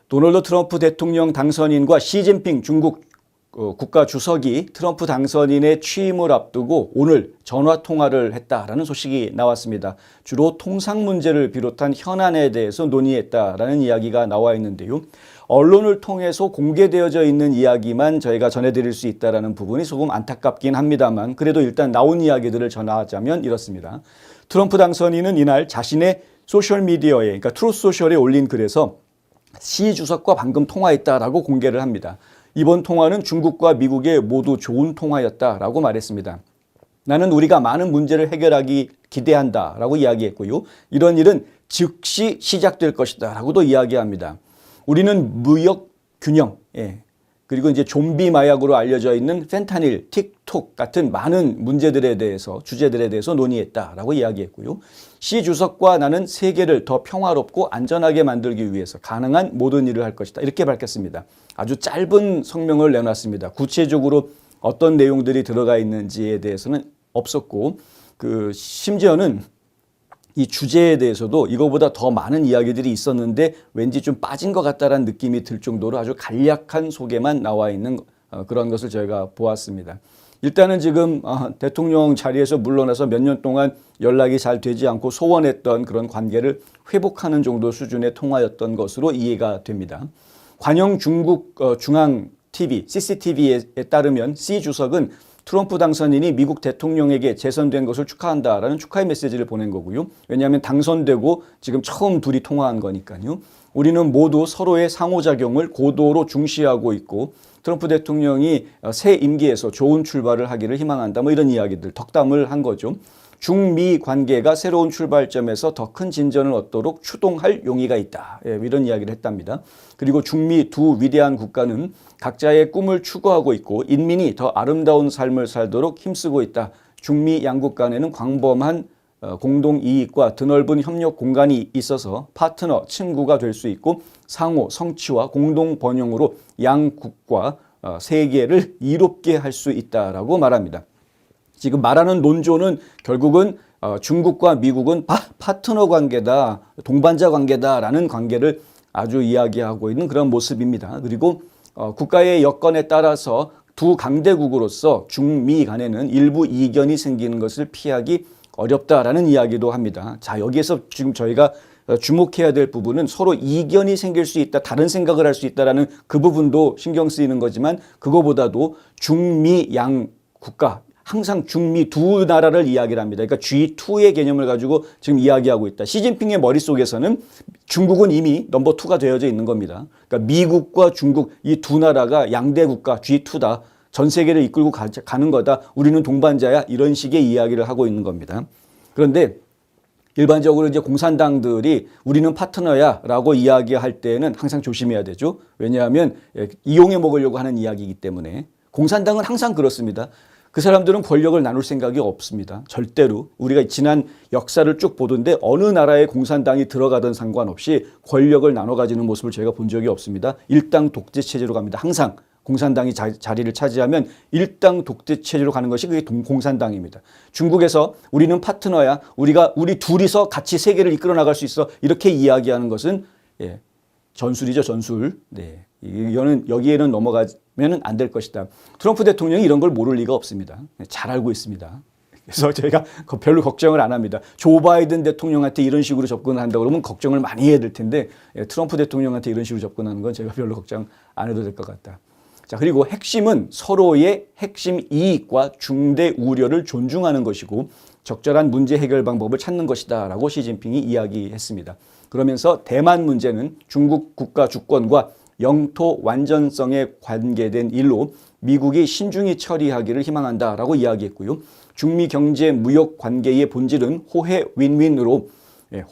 도널드 트럼프 대통령 당선인과 시진핑 중국 국가 주석이 트럼프 당선인의 취임을 앞두고 오늘 전화 통화를 했다라는 소식이 나왔습니다. 주로 통상 문제를 비롯한 현안에 대해서 논의했다라는 이야기가 나와 있는데요. 언론을 통해서 공개되어져 있는 이야기만 저희가 전해드릴 수 있다라는 부분이 조금 안타깝긴 합니다만 그래도 일단 나온 이야기들을 전하자면 이렇습니다. 트럼프 당선인은 이날 자신의 소셜미디어에 그러니까 트루스 소셜에 올린 글에서 시 주석과 방금 통화했다라고 공개를 합니다. 이번 통화는 중국과 미국에 모두 좋은 통화였다라고 말했습니다. 나는 우리가 많은 문제를 해결하기 기대한다라고 이야기했고요. 이런 일은 즉시 시작될 것이다라고도 이야기합니다. 우리는 무역 균형, 그리고 이제 좀비 마약으로 알려져 있는 펜타닐, 틱톡 같은 많은 문제들에 대해서 주제들에 대해서 논의했다라고 이야기했고요. 시 주석과 나는 세계를 더 평화롭고 안전하게 만들기 위해서 가능한 모든 일을 할 것이다. 이렇게 밝혔습니다. 아주 짧은 성명을 내놨습니다. 구체적으로 어떤 내용들이 들어가 있는지에 대해서는 없었고 심지어는 이 주제에 대해서도 이거보다 더 많은 이야기들이 있었는데 왠지 좀 빠진 것 같다라는 느낌이 들 정도로 아주 간략한 소개만 나와 있는 그런 것을 저희가 보았습니다. 일단은 지금 대통령 자리에서 물러나서 몇 년 동안 연락이 잘 되지 않고 소원했던 그런 관계를 회복하는 정도 수준의 통화였던 것으로 이해가 됩니다. 관영 중국 중앙 TV, CCTV에 따르면 시 주석은 트럼프 당선인이 미국 대통령에게 재선된 것을 축하한다라는 축하의 메시지를 보낸 거고요. 왜냐하면 당선되고 지금 처음 둘이 통화한 거니까요. 우리는 모두 서로의 상호작용을 고도로 중시하고 있고 트럼프 대통령이 새 임기에서 좋은 출발을 하기를 희망한다. 뭐 이런 이야기들 덕담을 한 거죠. 중미 관계가 새로운 출발점에서 더 큰 진전을 얻도록 추동할 용의가 있다. 이런 이야기를 했답니다. 그리고 중미 두 위대한 국가는 각자의 꿈을 추구하고 있고 인민이 더 아름다운 삶을 살도록 힘쓰고 있다. 중미 양국 간에는 광범한 공동 이익과 드넓은 협력 공간이 있어서 파트너, 친구가 될 수 있고 상호 성취와 공동 번영으로 양국과 세계를 이롭게 할 수 있다라고 말합니다. 지금 말하는 논조는 결국은 중국과 미국은 파트너 관계다, 동반자 관계다라는 관계를 아주 이야기하고 있는 그런 모습입니다. 그리고 국가의 여건에 따라서 두 강대국으로서 중미 간에는 일부 이견이 생기는 것을 피하기 어렵다라는 이야기도 합니다. 자, 여기에서 지금 저희가 주목해야 될 부분은 서로 이견이 생길 수 있다, 다른 생각을 할 수 있다라는 그 부분도 신경 쓰이는 거지만 그거보다도 중미 양 국가, 항상 중미 두 나라를 이야기를 합니다. 그러니까 G2의 개념을 가지고 지금 이야기하고 있다. 시진핑의 머릿속에서는 중국은 이미 넘버 2가 되어져 있는 겁니다. 그러니까 미국과 중국 이 두 나라가 양대 국가 G2다. 전 세계를 이끌고 가는 거다. 우리는 동반자야. 이런 식의 이야기를 하고 있는 겁니다. 그런데 일반적으로 이제 공산당들이 우리는 파트너야 라고 이야기할 때는 항상 조심해야 되죠. 왜냐하면 이용해 먹으려고 하는 이야기이기 때문에 공산당은 항상 그렇습니다. 그 사람들은 권력을 나눌 생각이 없습니다. 절대로. 우리가 지난 역사를 쭉 보던데 어느 나라에 공산당이 들어가든 상관없이 권력을 나눠 가지는 모습을 저희가 본 적이 없습니다. 일당 독재 체제로 갑니다. 항상 공산당이 자리를 차지하면 일당 독재 체제로 가는 것이 그게 공산당입니다. 중국에서 우리는 파트너야. 우리 둘이서 같이 세계를 이끌어 나갈 수 있어. 이렇게 이야기하는 것은 전술이죠, 전술. 네. 이거는 여기에는 넘어가면 안 될 것이다. 트럼프 대통령이 이런 걸 모를 리가 없습니다. 잘 알고 있습니다. 그래서 저희가 별로 걱정을 안 합니다. 조 바이든 대통령한테 이런 식으로 접근한다 그러면 걱정을 많이 해야 될 텐데 트럼프 대통령한테 이런 식으로 접근하는 건 제가 별로 걱정 안 해도 될 것 같다. 자, 그리고 핵심은 서로의 핵심 이익과 중대 우려를 존중하는 것이고 적절한 문제 해결 방법을 찾는 것이다 라고 시진핑이 이야기했습니다. 그러면서 대만 문제는 중국 국가 주권과 영토 완전성에 관계된 일로 미국이 신중히 처리하기를 희망한다라고 이야기했고요. 중미 경제 무역 관계의 본질은 호혜 윈윈으로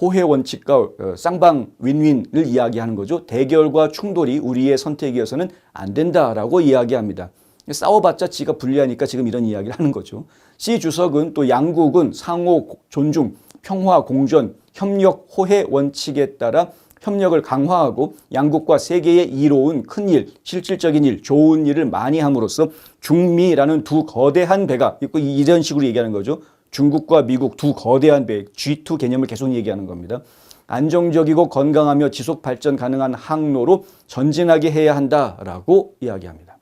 호혜 원칙과 쌍방 윈윈을 이야기하는 거죠. 대결과 충돌이 우리의 선택이어서는 안 된다라고 이야기합니다. 싸워봤자 지가 불리하니까 지금 이런 이야기를 하는 거죠. 시 주석은 또 양국은 상호 존중, 평화 공존, 협력 호혜 원칙에 따라 협력을 강화하고 양국과 세계에 이로운 큰일, 실질적인 일, 좋은 일을 많이 함으로써 중미라는 두 거대한 배가 있고 이런 식으로 얘기하는 거죠. 중국과 미국 두 거대한 배, G2 개념을 계속 얘기하는 겁니다. 안정적이고 건강하며 지속 발전 가능한 항로로 전진하게 해야 한다라고 이야기합니다.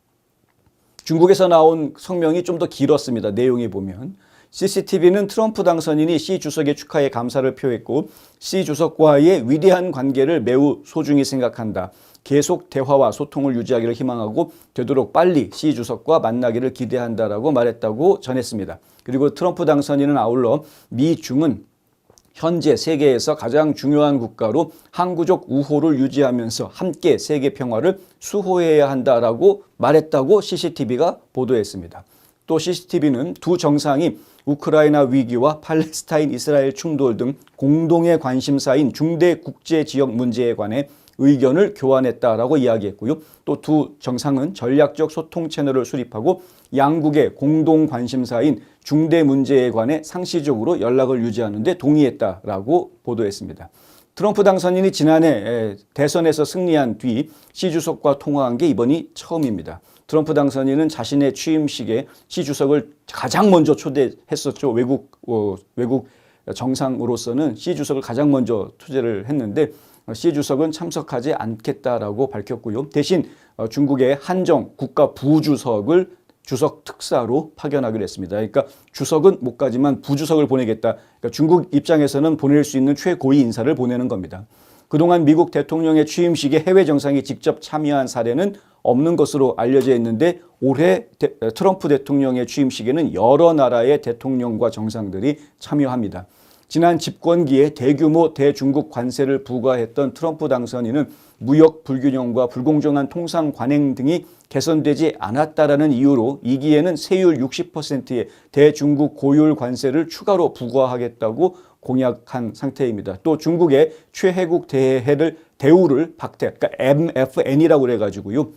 중국에서 나온 성명이 좀 더 길었습니다. 내용에 보면 CCTV는 트럼프 당선인이 시 주석의 축하에 감사를 표했고 시 주석과의 위대한 관계를 매우 소중히 생각한다. 계속 대화와 소통을 유지하기를 희망하고 되도록 빨리 시 주석과 만나기를 기대한다라고 말했다고 전했습니다. 그리고 트럼프 당선인은 아울러 미 중은 현재 세계에서 가장 중요한 국가로 항구적 우호를 유지하면서 함께 세계 평화를 수호해야 한다라고 말했다고 CCTV가 보도했습니다. 또 CCTV는 두 정상이 우크라이나 위기와 팔레스타인 이스라엘 충돌 등 공동의 관심사인 중대 국제 지역 문제에 관해 의견을 교환했다라고 이야기했고요. 또 두 정상은 전략적 소통 채널을 수립하고 양국의 공동 관심사인 중대 문제에 관해 상시적으로 연락을 유지하는 데 동의했다라고 보도했습니다. 트럼프 당선인이 지난해 대선에서 승리한 뒤 시 주석과 통화한 게 이번이 처음입니다. 트럼프 당선인은 자신의 취임식에 시 주석을 가장 먼저 초대했었죠. 외국 정상으로서는 시 주석을 가장 먼저 초대를 했는데 시 주석은 참석하지 않겠다라고 밝혔고요. 대신 중국의 한정 국가 부주석을 주석 특사로 파견하기로 했습니다. 그러니까 주석은 못 가지만 부주석을 보내겠다. 그러니까 중국 입장에서는 보낼 수 있는 최고위 인사를 보내는 겁니다. 그동안 미국 대통령의 취임식에 해외 정상이 직접 참여한 사례는 없는 것으로 알려져 있는데 올해 트럼프 대통령의 취임식에는 여러 나라의 대통령과 정상들이 참여합니다. 지난 집권기에 대규모 대중국 관세를 부과했던 트럼프 당선인은 무역 불균형과 불공정한 통상 관행 등이 개선되지 않았다라는 이유로 이기에는 세율 60%의 대중국 고율 관세를 추가로 부과하겠다고 공약한 상태입니다. 또 중국의 최혜국 대우를 박탈, 그러니까 MFN이라고 그래가지고요.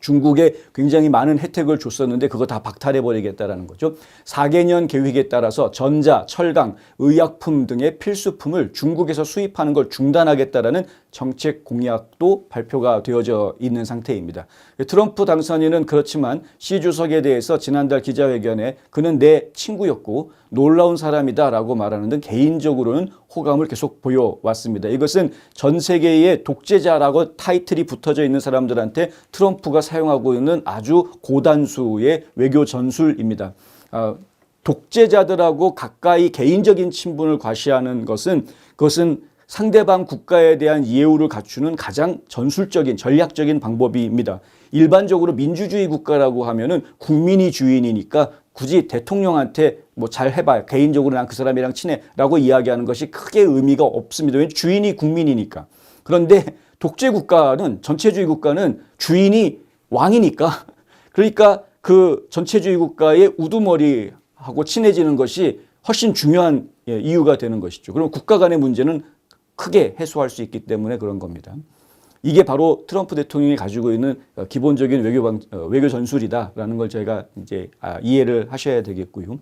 중국에 굉장히 많은 혜택을 줬었는데 그거 다 박탈해버리겠다라는 거죠. 4개년 계획에 따라서 전자, 철강, 의약품 등의 필수품을 중국에서 수입하는 걸 중단하겠다라는 정책 공약도 발표가 되어져 있는 상태입니다. 트럼프 당선인은 그렇지만 시 주석에 대해서 지난달 기자회견에 그는 내 친구였고 놀라운 사람이다라고 말하는 등 개인적으로는 호감을 계속 보여왔습니다. 이것은 전 세계의 독재자라고 타이틀이 붙어져 있는 사람들한테 트럼프가 사용하고 있는 아주 고단수의 외교 전술입니다. 독재자들하고 가까이 개인적인 친분을 과시하는 그것은 상대방 국가에 대한 예우를 갖추는 가장 전술적인 전략적인 방법입니다. 일반적으로 민주주의 국가라고 하면은 국민이 주인이니까 굳이 대통령한테 뭐 잘 해봐, 개인적으로 난 그 사람이랑 친해라고 이야기하는 것이 크게 의미가 없습니다. 왜냐하면 주인이 국민이니까. 그런데 독재 국가는, 전체주의 국가는 주인이 왕이니까, 그러니까 그 전체주의 국가의 우두머리하고 친해지는 것이 훨씬 중요한 이유가 되는 것이죠. 그럼 국가 간의 문제는 크게 해소할 수 있기 때문에 그런 겁니다. 이게 바로 트럼프 대통령이 가지고 있는 기본적인 외교 전술이다라는 걸 저희가 이제 이해를 하셔야 되겠고요.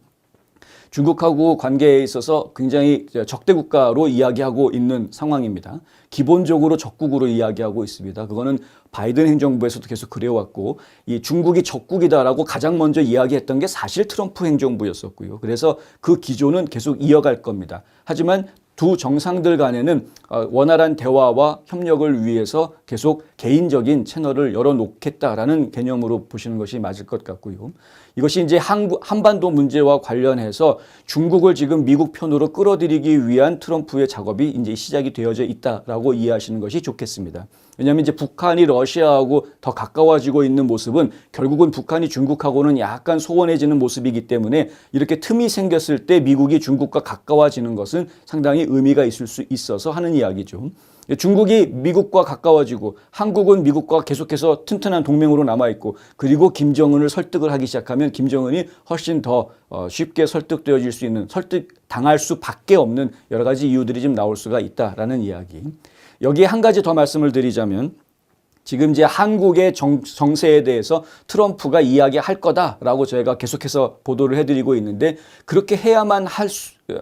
중국하고 관계에 있어서 굉장히 적대 국가로 이야기하고 있는 상황입니다. 기본적으로 적국으로 이야기하고 있습니다. 그거는 바이든 행정부에서도 계속 그래왔고 이 중국이 적국이다라고 가장 먼저 이야기했던 게 사실 트럼프 행정부였었고요. 그래서 그 기조는 계속 이어갈 겁니다. 하지만 두 정상들 간에는 원활한 대화와 협력을 위해서 계속 개인적인 채널을 열어놓겠다라는 개념으로 보시는 것이 맞을 것 같고요. 이것이 이제 한반도 문제와 관련해서 중국을 지금 미국 편으로 끌어들이기 위한 트럼프의 작업이 이제 시작이 되어져 있다라고 이해하시는 것이 좋겠습니다. 왜냐하면 이제 북한이 러시아하고 더 가까워지고 있는 모습은 결국은 북한이 중국하고는 약간 소원해지는 모습이기 때문에 이렇게 틈이 생겼을 때 미국이 중국과 가까워지는 것은 상당히 의미가 있을 수 있어서 하는 이야기죠. 중국이 미국과 가까워지고 한국은 미국과 계속해서 튼튼한 동맹으로 남아있고 그리고 김정은을 설득을 하기 시작하면 김정은이 훨씬 더 쉽게 설득되어질 수 있는, 설득당할 수밖에 없는 여러 가지 이유들이 좀 나올 수가 있다라는 이야기. 여기에 한 가지 더 말씀을 드리자면 지금 이제 한국의 정세에 대해서 트럼프가 이야기할 거다라고 저희가 계속해서 보도를 해드리고 있는데 그렇게 해야만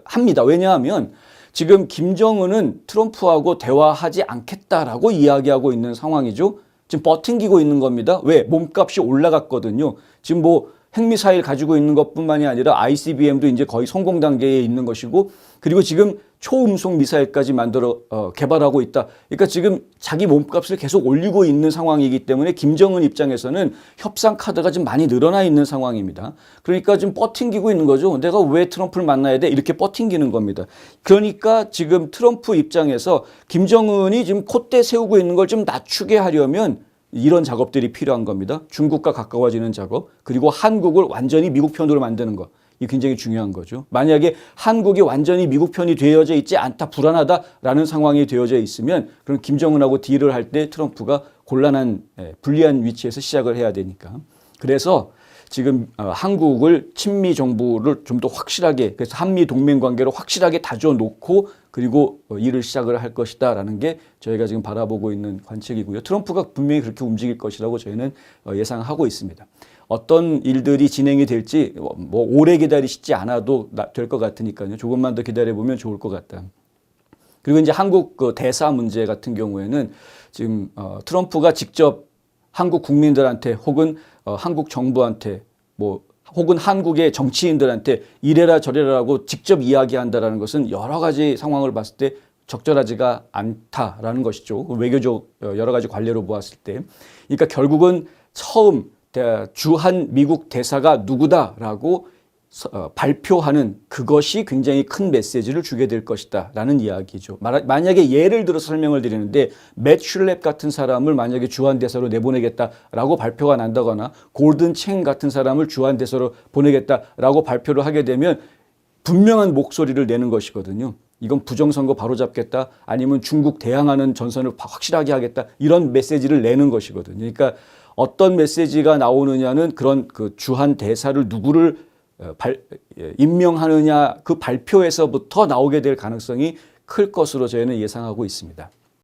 합니다. 왜냐하면 지금 김정은은 트럼프하고 대화하지 않겠다라고 이야기하고 있는 상황이죠. 지금 버팅기고 있는 겁니다. 왜? 몸값이 올라갔거든요. 지금 뭐 핵미사일 가지고 있는 것뿐만이 아니라 ICBM도 이제 거의 성공 단계에 있는 것이고 그리고 지금 초음속 미사일까지 만들어 개발하고 있다. 그러니까 지금 자기 몸값을 계속 올리고 있는 상황이기 때문에 김정은 입장에서는 협상 카드가 좀 많이 늘어나 있는 상황입니다. 그러니까 좀 뻗팅기고 있는 거죠. 내가 왜 트럼프를 만나야 돼? 이렇게 뻗팅기는 겁니다. 그러니까 지금 트럼프 입장에서 김정은이 지금 콧대 세우고 있는 걸 좀 낮추게 하려면 이런 작업들이 필요한 겁니다. 중국과 가까워지는 작업, 그리고 한국을 완전히 미국 편으로 만드는 것. 이 굉장히 중요한 거죠. 만약에 한국이 완전히 미국 편이 되어져 있지 않다, 불안하다라는 상황이 되어져 있으면 그럼 김정은하고 딜을 할 때 트럼프가 곤란한, 불리한 위치에서 시작을 해야 되니까. 그래서 지금 한국을 친미 정부를 좀 더 확실하게, 그래서 한미 동맹 관계로 확실하게 다져놓고 그리고 일을 시작을 할 것이다라는 게 저희가 지금 바라보고 있는 관측이고요. 트럼프가 분명히 그렇게 움직일 것이라고 저희는 예상하고 있습니다. 어떤 일들이 진행이 될지 뭐 오래 기다리시지 않아도 될 것 같으니까요. 조금만 더 기다려보면 좋을 것 같다. 그리고 이제 한국 그 대사 문제 같은 경우에는 지금 트럼프가 직접 한국 국민들한테 혹은 한국 정부한테 뭐 혹은 한국의 정치인들한테 이래라 저래라고 직접 이야기한다라는 것은 여러 가지 상황을 봤을 때 적절하지가 않다라는 것이죠. 외교적 여러 가지 관례로 보았을 때. 그러니까 결국은 처음 주한 미국 대사가 누구다라고 발표하는 그것이 굉장히 큰 메시지를 주게 될 것이다 라는 이야기죠. 만약에 예를 들어서 설명을 드리는데 맷 슐랩 같은 사람을 만약에 주한 대사로 내보내겠다라고 발표가 난다거나 골든 첸 같은 사람을 주한 대사로 보내겠다라고 발표를 하게 되면 분명한 목소리를 내는 것이거든요. 이건 부정선거 바로잡겠다, 아니면 중국 대항하는 전선을 확실하게 하겠다, 이런 메시지를 내는 것이거든요. 그러니까 어떤 메시지가 나오느냐는 그런 그 주한 대사를 누구를 임명하느냐 그 발표에서부터 나오게 될 가능성이 클 것으로 저희는 예상하고 있습니다.